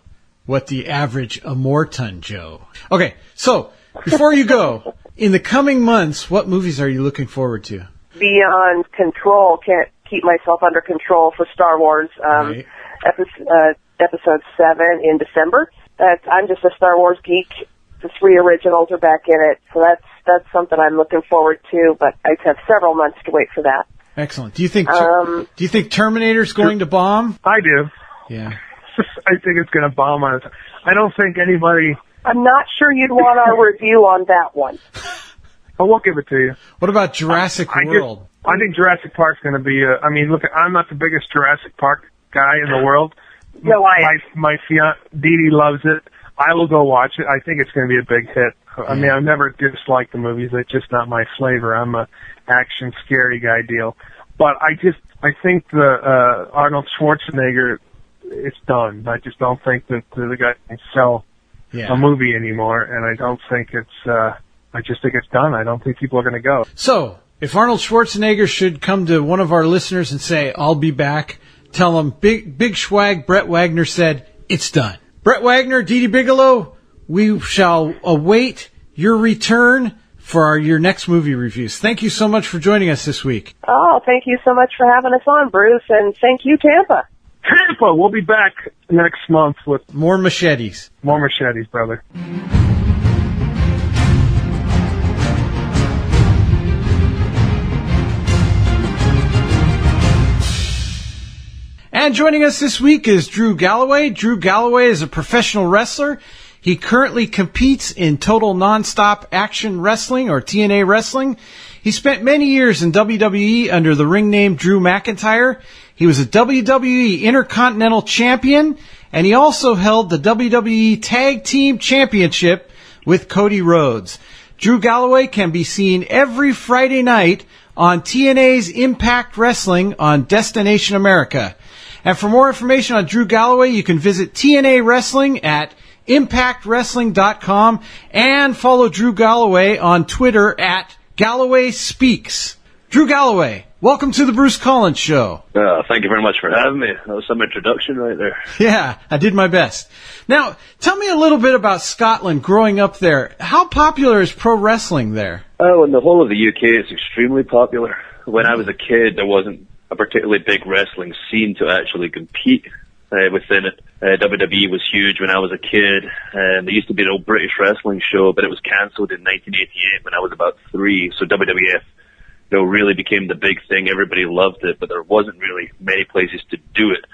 what the average Immortan Joe. Okay. So before you go, in the coming months, what movies are you looking forward to? Beyond control, can't keep myself under control for Star Wars right. episode 7 in December. I'm just a Star Wars geek. The 3 originals are back in it, so that's something I'm looking forward to. But I have several months to wait for that. Excellent. Do you think Terminator's going to bomb? I do. Yeah. I think it's going to bomb on us. I don't think anybody... I'm not sure you'd want our review on that one. I won't give it to you. What about Jurassic World? I think Jurassic Park's going to be look, I'm not the biggest Jurassic Park guy in the world. No, My fiance, DeeDee, loves it. I will go watch it. I think it's going to be a big hit. I mean, I've never disliked the movies. It's just not my flavor. I'm a action, scary guy deal. But I think the Arnold Schwarzenegger, it's done. I just don't think that the guy can sell a movie anymore, and I don't think I just think it's done. I don't think people are going to go. So, if Arnold Schwarzenegger should come to one of our listeners and say, I'll be back, tell him Big Schwag Brett Wagner said, it's done. Brett Wagner, DeeDee Bigelow, we shall await your return for your next movie reviews. Thank you so much for joining us this week. Oh, thank you so much for having us on, Bruce, and thank you, Tampa. Tampa, we'll be back next month with more machetes. More machetes, brother. And joining us this week is Drew Galloway. Drew Galloway is a professional wrestler. He currently competes in Total Nonstop Action Wrestling, or TNA Wrestling. He spent many years in WWE under the ring name Drew McIntyre. He was a WWE Intercontinental Champion, and he also held the WWE Tag Team Championship with Cody Rhodes. Drew Galloway can be seen every Friday night on TNA's Impact Wrestling on Destination America. And for more information on Drew Galloway, you can visit TNA Wrestling at ImpactWrestling.com and follow Drew Galloway on Twitter at Galloway Speaks. Drew Galloway, welcome to the Bruce Collins Show. Thank you very much for having me. That was some introduction right there. Yeah, I did my best. Now, tell me a little bit about Scotland growing up there. How popular is pro wrestling there? Oh, in the whole of the UK, it's extremely popular. When I was a kid, there wasn't a particularly big wrestling scene to actually compete within it. WWE was huge when I was a kid, and there used to be an old British wrestling show, but it was cancelled in 1988 when I was about 3, so WWF really became the big thing. Everybody loved it, but there wasn't really many places to do it,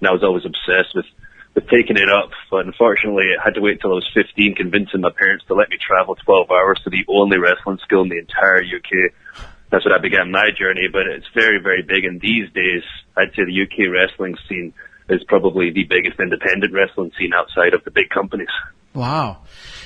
and I was always obsessed with taking it up, but unfortunately I had to wait till I was 15 convincing my parents to let me travel 12 hours to the only wrestling school in the entire UK. That's when I began my journey, but it's very, very big, and these days I'd say the UK wrestling scene is probably the biggest independent wrestling scene outside of the big companies. Wow.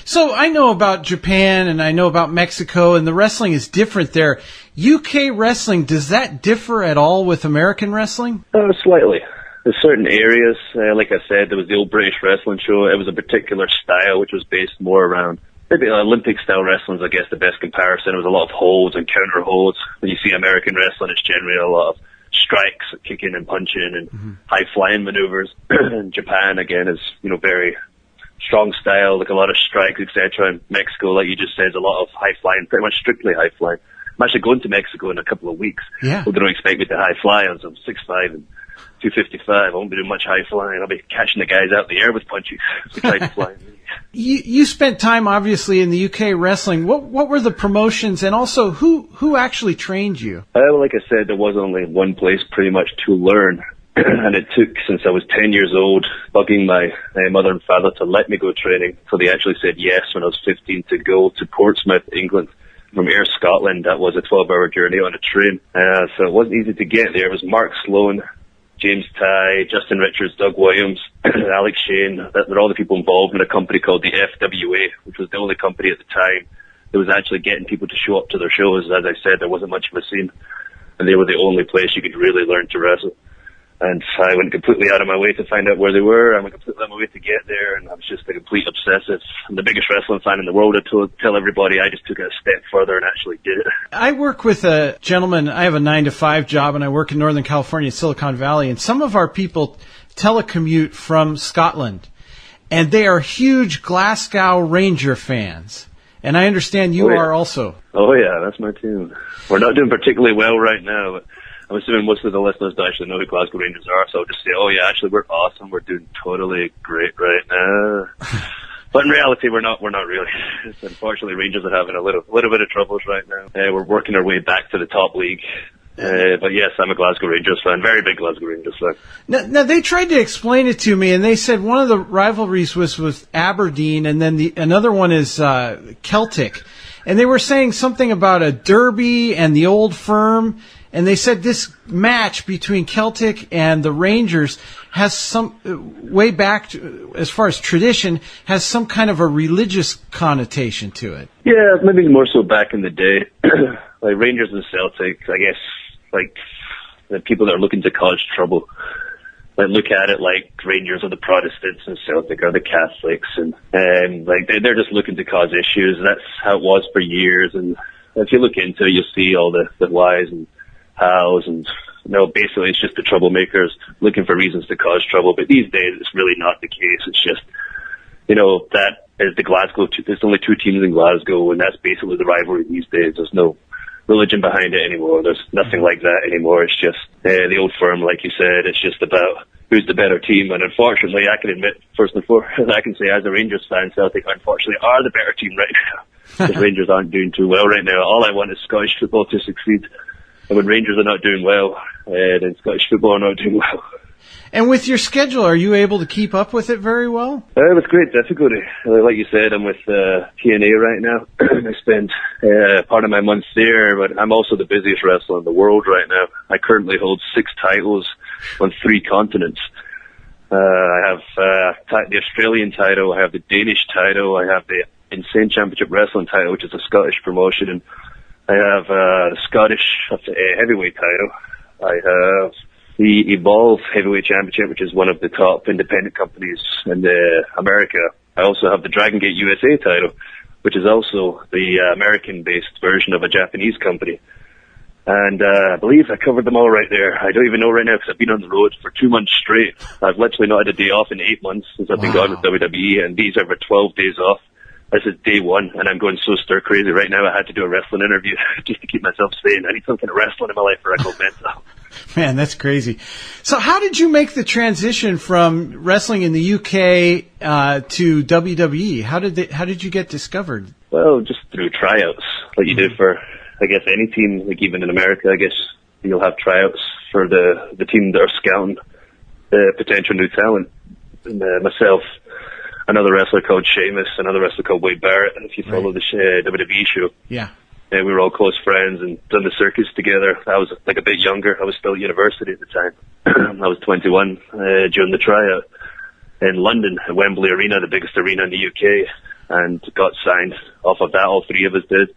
So I know about Japan and I know about Mexico, and the wrestling is different there. UK wrestling, does that differ at all with American wrestling? Slightly. There's certain areas, like I said, there was the old British wrestling show. It was a particular style which was based more around maybe Olympic-style wrestling is, I guess, the best comparison. It was a lot of holds and counter-holds. When you see American wrestling, it's generally a lot of strikes, kicking and punching, and high-flying maneuvers. And Japan, again, is, very strong style, like a lot of strikes, etc. And Mexico, like you just said, is a lot of high-flying, pretty much strictly high-flying. I'm actually going to Mexico in a couple of weeks. Yeah. Well, they don't expect me to high-fly on some 6'5" and 255. I won't be doing much high-flying. I'll be catching the guys out in the air with punches. So try to fly. You spent time, obviously, in the UK wrestling. What were the promotions, and also who actually trained you? Well, like I said, there was only one place pretty much to learn, and it took since I was 10 years old, bugging my mother and father to let me go training, so they actually said yes when I was 15 to go to Portsmouth, England. From Ayr, Scotland, that was a 12-hour journey on a train, so it wasn't easy to get there. It was Mark Sloan, James Ty, Justin Richards, Doug Williams, Alex Shane. They're all the people involved in a company called the FWA, which was the only company at the time that was actually getting people to show up to their shows. As I said, there wasn't much of a scene, and they were the only place you could really learn to wrestle. And I went completely out of my way to find out where they were. I went completely out of my way to get there, and I was just a complete obsessive. I'm the biggest wrestling fan in the world. I tell everybody I just took it a step further and actually did it. I work with a gentleman. I have a 9-to-5 job, and I work in Northern California, Silicon Valley, and some of our people telecommute from Scotland, and they are huge Glasgow Ranger fans. And I understand you are also. Oh, yeah, that's my team. We're not doing particularly well right now, but I'm assuming most of the listeners don't actually know who Glasgow Rangers are, so I'll just say, oh yeah, actually we're awesome, we're doing totally great right now. But in reality, we're not really. Unfortunately, Rangers are having a little bit of troubles right now. We're working our way back to the top league. But yes, I'm a Glasgow Rangers fan, very big Glasgow Rangers fan. Now, they tried to explain it to me, and they said one of the rivalries was with Aberdeen, and then another one is Celtic. And they were saying something about a derby and the Old Firm, and they said this match between Celtic and the Rangers has some, way back, as far as tradition, has some kind of a religious connotation to it. Yeah, maybe more so back in the day. Like Rangers and Celtic, I guess, like the people that are looking to cause trouble, like look at it like Rangers are the Protestants and Celtic are the Catholics, and like they're just looking to cause issues. That's how it was for years. And if you look into it, you'll see all the whys and hows, and basically it's just the troublemakers looking for reasons to cause trouble. But these days, it's really not the case. It's just, that is the Glasgow. There's only two teams in Glasgow, and that's basically the rivalry these days. There's no religion behind it anymore. There's nothing like that anymore. It's just the Old Firm, like you said. It's just about who's the better team. And unfortunately, I can admit, first and foremost, I can say as a Rangers fan, Celtic unfortunately are the better team right now. The Rangers aren't doing too well right now. All I want is Scottish football to succeed. And when Rangers are not doing well, then Scottish football are not doing well. And with your schedule, are you able to keep up with it very well? With great difficulty. Like you said, I'm with TNA right now. I spend part of my month there, but I'm also the busiest wrestler in the world right now. I currently hold 6 titles on 3 continents. I have the Australian title, I have the Danish title, I have the Insane Championship Wrestling title, which is a Scottish promotion, and I have the Scottish heavyweight title. I have the Evolve Heavyweight Championship, which is one of the top independent companies in America. I also have the Dragon Gate USA title, which is also the American-based version of a Japanese company. And I believe I covered them all right there. I don't even know right now because I've been on the road for 2 months straight. I've literally not had a day off in 8 months since I've been gone with WWE, and these are over 12 days off. This is day 1, and I'm going so stir crazy right now. I had to do a wrestling interview just to keep myself sane. I need some kind of wrestling in my life or I go mental. Man, that's crazy. So how did you make the transition from wrestling in the UK to WWE? How did you get discovered? Well, just through tryouts, like you do for, I guess, any team. Like even in America, I guess you'll have tryouts for the team that are scouting potential new talent. And myself, another wrestler called Sheamus, another wrestler called Wade Barrett, and if you follow the WWE show. Yeah. We were all close friends and done the circus together. I was like a bit younger. I was still at university at the time. I was 21 during the tryout in London at Wembley Arena, the biggest arena in the UK, and got signed off of that. All 3 of us did.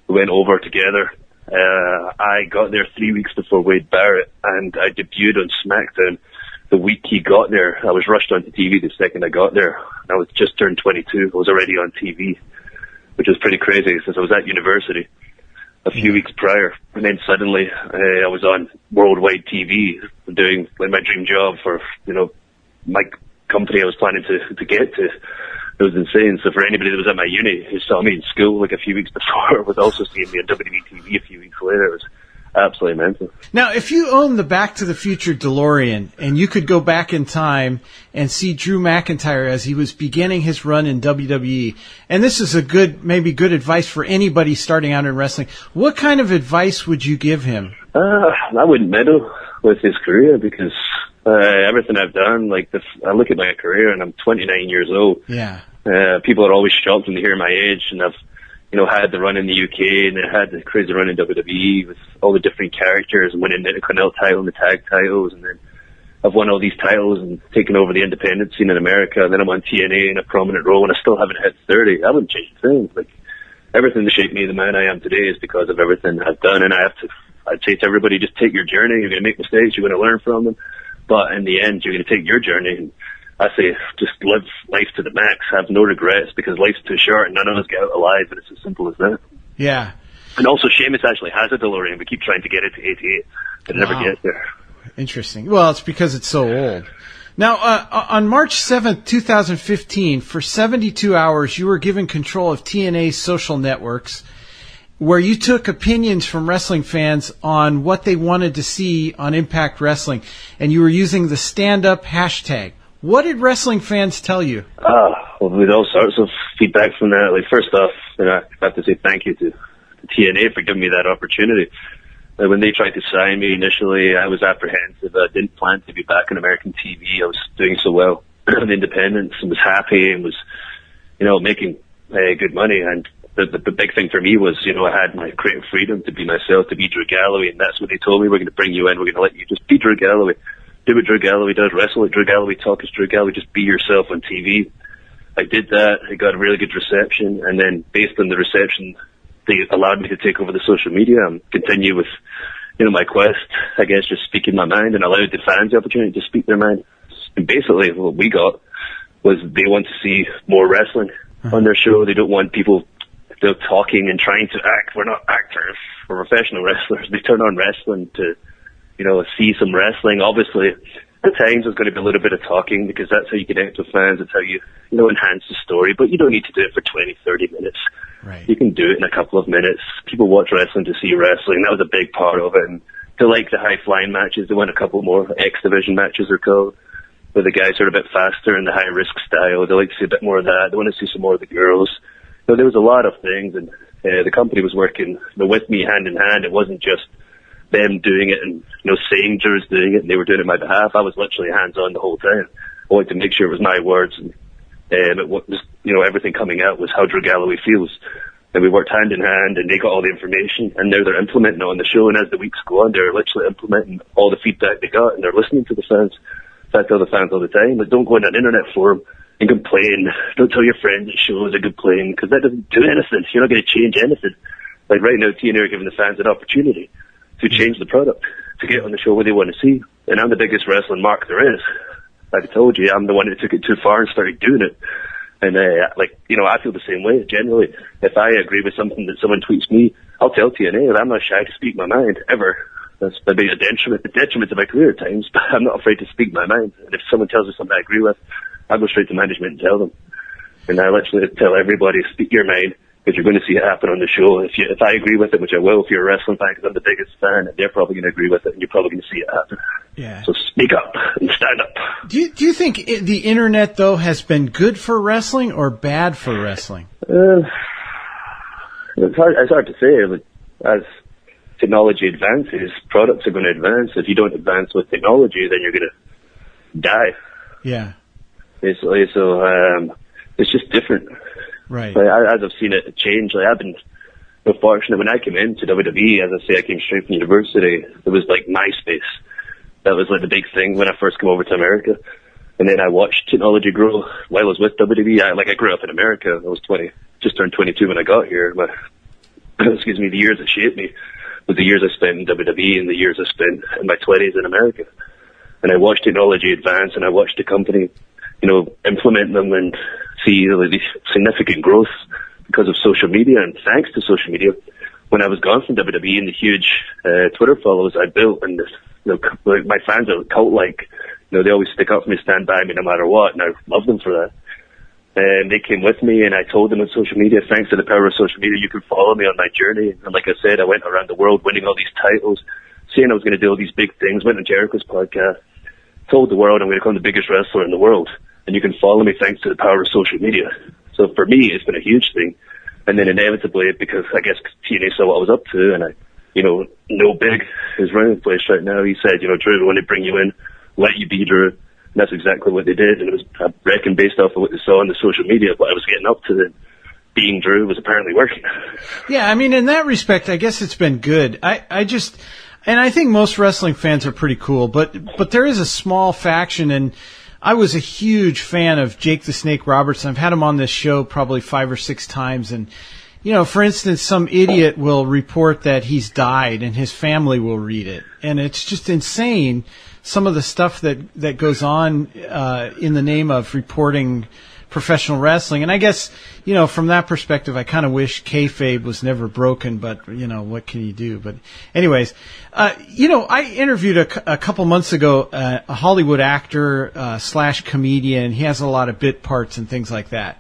We went over together. I got there 3 weeks before Wade Barrett, and I debuted on SmackDown the week he got there. I was rushed onto TV the second I got there. I was just turned 22. I was already on TV, which was pretty crazy since I was at university a few weeks prior. And then suddenly I was on worldwide TV doing like my dream job for, my company I was planning to get to. It was insane. So for anybody that was at my uni who saw me in school like a few weeks before was also seeing me on WWE TV a few weeks later. It was absolutely mental. Now, if you own the Back to the Future DeLorean and you could go back in time and see Drew McIntyre as he was beginning his run in WWE, and this is maybe good advice for anybody starting out in wrestling, what kind of advice would you give him? I wouldn't meddle with his career because everything I've done, I look at my career and I'm 29 years old. Yeah. People are always shocked when they hear my age, and I've had the run in the UK, and I had the crazy run in WWE with all the different characters and winning the Intercontinental title and the tag titles, and then I've won all these titles and taken over the independent scene in America, and then I'm on TNA in a prominent role, and I still haven't hit 30. I wouldn't change a thing. Everything that shaped me the man I am today is because of everything I've done, and I'd say to everybody, just take your journey. You're going to make mistakes, you're going to learn from them, but in the end, you're going to take your journey, and I say, just live life to the max, have no regrets, because life's too short and none of us get out alive, and it's as simple as that. Yeah. And also, Sheamus actually has a DeLorean. We keep trying to get it to 88, but it never gets there. Interesting. Well, it's because it's so old. Now, on March 7th, 2015, for 72 hours, you were given control of TNA's social networks, where you took opinions from wrestling fans on what they wanted to see on Impact Wrestling, and you were using the stand-up hashtag. What did wrestling fans tell you? Well, we had all sorts of feedback from that. First off, I have to say thank you to TNA for giving me that opportunity. When they tried to sign me initially, I was apprehensive. I didn't plan to be back on American TV. I was doing so well in independence and was happy and was, making good money. And the big thing for me was, I had my creative freedom to be myself, to be Drew Galloway, and that's what they told me. We're going to bring you in. We're going to let you just be Drew Galloway. Do what Drew Galloway does. Wrestle like Drew Galloway. Talk as Drew Galloway. Just be yourself on TV. I did that. I got a really good reception, and then based on the reception, they allowed me to take over the social media and continue with, my quest, I guess, just speaking my mind, and allowed the fans the opportunity to speak their mind. And basically what we got was they want to see more wrestling on their show. They don't want people talking and trying to act. We're not actors. We're professional wrestlers. They turn on wrestling to, see some wrestling. Obviously, at times there's going to be a little bit of talking because that's how you connect with fans. It's how you, enhance the story. But you don't need to do it for 20, 30 minutes. Right. You can do it in a couple of minutes. People watch wrestling to see wrestling. That was a big part of it. And they like the high-flying matches. They want a couple more X-Division matches are called, where the guys are a bit faster and the high-risk style. They like to see a bit more of that. They want to see some more of the girls. There was a lot of things, and the company was working with me hand in hand. It wasn't just them doing it and saying Drew's doing it and they were doing it on my behalf. I was literally hands-on the whole time. I wanted to make sure it was my words, and it was, everything coming out was how Drew Galloway feels. And we worked hand in hand, and they got all the information, and now they're implementing it on the show. And as the weeks go on, they're literally implementing all the feedback they got, and they're listening to the fans. So I tell the fans all the time, but don't go in an internet forum and complain. Don't tell your friends that shows are complain, because that doesn't do anything. You're not going to change anything. Like right now, TNA are giving the fans an opportunity to change the product, to get on the show where they want to see. And I'm the biggest wrestling mark there is. Like I told you, I'm the one that took it too far and started doing it. And I feel the same way generally. If I agree with something that someone tweets me, I'll tell TNA, and I'm not shy to speak my mind ever. That's maybe a detriment to my career at times, but I'm not afraid to speak my mind. And if someone tells me something I agree with, I go straight to management and tell them. And I literally tell everybody, speak your mind, because you're going to see it happen on the show. If I agree with it, which I will, if you're a wrestling fan, because I'm the biggest fan, they're probably going to agree with it, and you're probably going to see it happen. Yeah. So speak up and stand up. Do you think the internet, though, has been good for wrestling or bad for wrestling? It's hard to say. But as technology advances, products are going to advance. If you don't advance with technology, then you're going to die. Yeah. Basically, so it's just different. Right. As I've seen it change, I've been fortunate. When I came into WWE, as I say, I came straight from university. It was like MySpace. That was like the big thing when I first came over to America. And then I watched technology grow while I was with WWE. I grew up in America. I was 20, just turned 22 when I got here. But, the years that shaped me was the years I spent in WWE and the years I spent in my 20s in America. And I watched technology advance, and I watched the company, implement them and see the significant growth because of social media. And thanks to social media, when I was gone from WWE and the huge Twitter followers I built, and my fans are cult-like, they always stick up for me, stand by me no matter what, and I love them for that. And they came with me, and I told them on social media, thanks to the power of social media, you can follow me on my journey. And like I said, I went around the world winning all these titles, saying I was going to do all these big things, went on Jericho's podcast, told the world I'm going to become the biggest wrestler in the world, and you can follow me thanks to the power of social media. So for me, it's been a huge thing. And then inevitably, because I guess TNA saw what I was up to, and No Big is running the place right now. He said, Drew, we want to bring you in, let you be Drew. And that's exactly what they did. And it was, I reckon, based off of what they saw on the social media, what I was getting up to, then being Drew was apparently working. Yeah, I mean, in that respect, I guess it's been good. And I think most wrestling fans are pretty cool, but there is a small faction, and I was a huge fan of Jake the Snake Robertson. I've had him on this show probably 5 or 6 times, and for instance, some idiot will report that he's died and his family will read it. And it's just insane, some of the stuff that goes on in the name of reporting professional wrestling. And I guess, from that perspective, I kind of wish kayfabe was never broken, but, what can you do? But anyways, I interviewed a couple months ago a Hollywood actor / comedian. He has a lot of bit parts and things like that.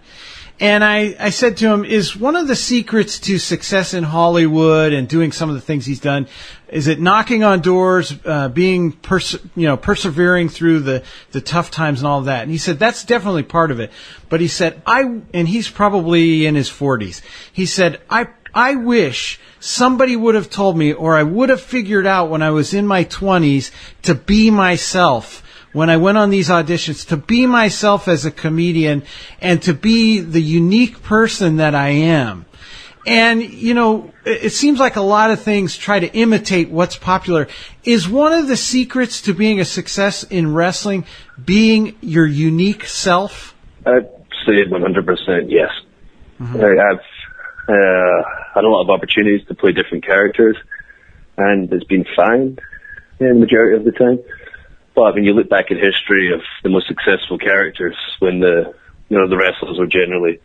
And I said to him, is one of the secrets to success in Hollywood and doing some of the things he's done, is it knocking on doors, being persevering through the tough times and all of that? And he said, that's definitely part of it. But he said, and he's probably in his 40s. He said, I I wish somebody would have told me, or I would have figured out when I was in my 20s, to be myself. When I went on these auditions, to be myself as a comedian and to be the unique person that I am. And, you know, it seems like a lot of things try to imitate what's popular. Is one of the secrets to being a success in wrestling being your unique self? I'd say 100% yes. Mm-hmm. I've had a lot of opportunities to play different characters, and it's been fine the majority of the time. But when you look back at history of the most successful characters, when the wrestlers were generally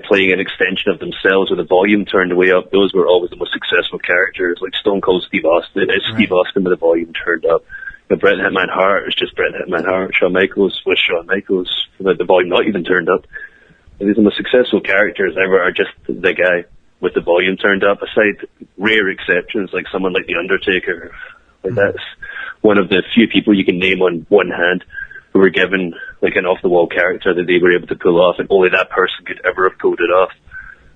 playing an extension of themselves with the volume turned way up, those were always the most successful characters, like Stone Cold Steve Austin. It's Steve Austin with the volume turned up. Bret Hitman Hart is just Bret Hitman Hart. Shawn Michaels was Shawn Michaels with the volume not even turned up. And these are the most successful characters ever are just the guy with the volume turned up, aside rare exceptions like someone like The Undertaker. Like that's one of the few people you can name on one hand who were given like an off-the-wall character that they were able to pull off, and only that person could ever have pulled it off.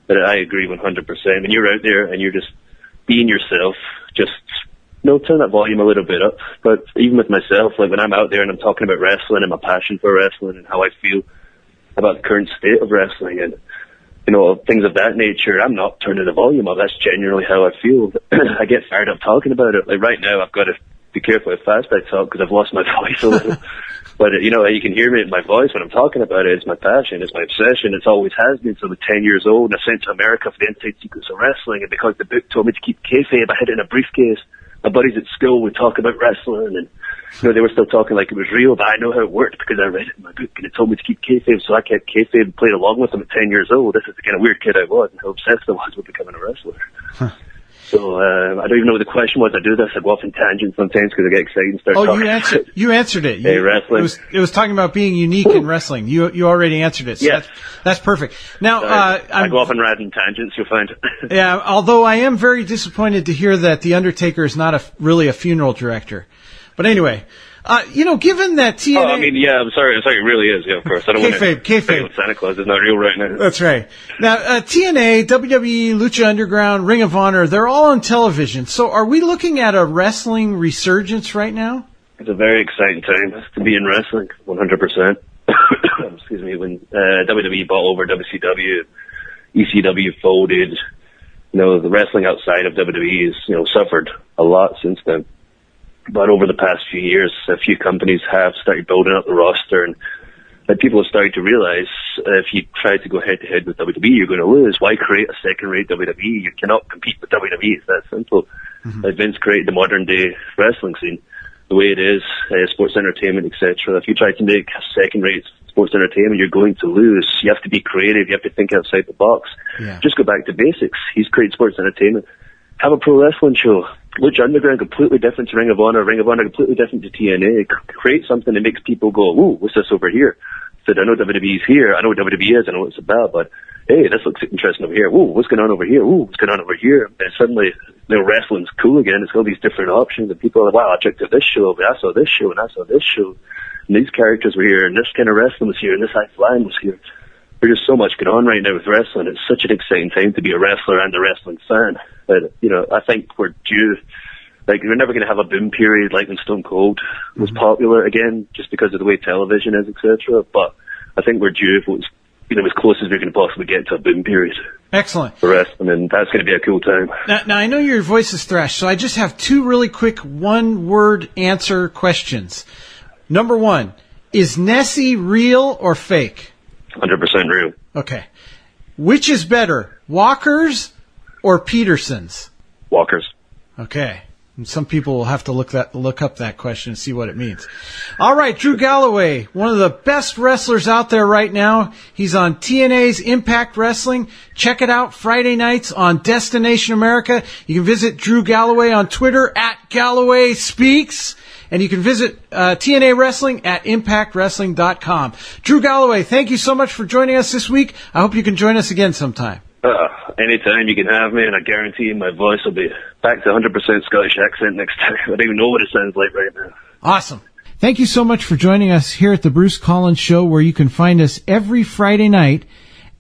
But I agree 100%. When you're out there and you're just being yourself, just turn that volume a little bit up. But even with myself, like when I'm out there and I'm talking about wrestling and my passion for wrestling and how I feel about the current state of wrestling and things of that nature, I'm not turning the volume up. That's genuinely how I feel. I get fired up talking about it. Like right now, I've got to be careful how fast I talk because I've lost my voice a little. But, you can hear me in my voice when I'm talking about it. It's my passion. It's my obsession. It's always has been. So I'm 10 years old, and I sent to America for the inside secrets of wrestling. And because the book told me to keep kayfabe, I had it in a briefcase. My buddies at school would talk about wrestling, and they were still talking like it was real, but I know how it worked because I read it in my book, and it told me to keep kayfabe, so I kept kayfabe and played along with them at 10 years old. This is the kind of weird kid I was, and how obsessed I was with becoming a wrestler. Huh. So I don't even know what the question was. I do this. I go off in tangents sometimes because I get excited and start talking. You answered it. Wrestling. It was talking about being unique in wrestling. You already answered it. So yes. That's perfect. Now, I go off on random tangents, you'll find. Yeah, although I am very disappointed to hear that The Undertaker is not really a funeral director. But anyway, given that TNA... Oh, I'm sorry, it really is, yeah, of course. I don't want to... Kayfabe. Santa Claus is not real right now. That's right. Now, TNA, WWE, Lucha Underground, Ring of Honor, they're all on television. So are we looking at a wrestling resurgence right now? It's a very exciting time to be in wrestling, 100%. Excuse me, when WWE bought over WCW, ECW folded, the wrestling outside of WWE has, suffered a lot since then. But over the past few years, a few companies have started building up the roster, and people have started to realize if you try to go head-to-head with WWE, you're going to lose. Why create a second-rate WWE? You cannot compete with WWE. It's that simple. Mm-hmm. Vince created the modern-day wrestling scene the way it is, sports entertainment, etc. If you try to make a second-rate sports entertainment, you're going to lose. You have to be creative. You have to think outside the box. Yeah. Just go back to basics. He's created sports entertainment. Have a pro wrestling show. Lucha Underground completely different to Ring of Honor completely different to TNA. Create something that makes people go, ooh, what's this over here? Said, I know WWE's here, I know what WWE is, I know what it's about, but hey, this looks interesting over here. Ooh, what's going on over here? Ooh, what's going on over here? And suddenly, wrestling's cool again. It's all these different options, and people are like, wow, I checked out this show, but I saw this show, and I saw this show, and these characters were here, and this kind of wrestling was here, and this high flying was here. There's just so much going on right now with wrestling. It's such an exciting time to be a wrestler and a wrestling fan. But, I think we're due. Like, we're never going to have a boom period like when Stone Cold was popular again, just because of the way television is, etc. But I think we're due for as close as we can possibly get to a boom period. Excellent. For wrestling, and that's going to be a cool time. Now, I know your voice is thrashed, so I just have two really quick one-word answer questions. Number one, is Nessie real or fake? 100% real. Okay. Which is better, Walkers or Petersons? Walkers. Okay. And some people will have to look up that question and see what it means. All right, Drew Galloway, one of the best wrestlers out there right now. He's on TNA's Impact Wrestling. Check it out Friday nights on Destination America. You can visit Drew Galloway on Twitter @GallowaySpeaks. And you can visit TNA Wrestling at ImpactWrestling.com. Drew Galloway, thank you so much for joining us this week. I hope you can join us again sometime. Anytime you can have me, and I guarantee my voice will be back to 100% Scottish accent next time. I don't even know what it sounds like right now. Awesome. Thank you so much for joining us here at the Bruce Collins Show, where you can find us every Friday night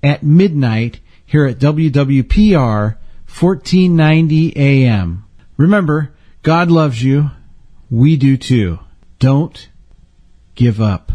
at midnight here at WWPR 1490 AM. Remember, God loves you. We do too. Don't give up.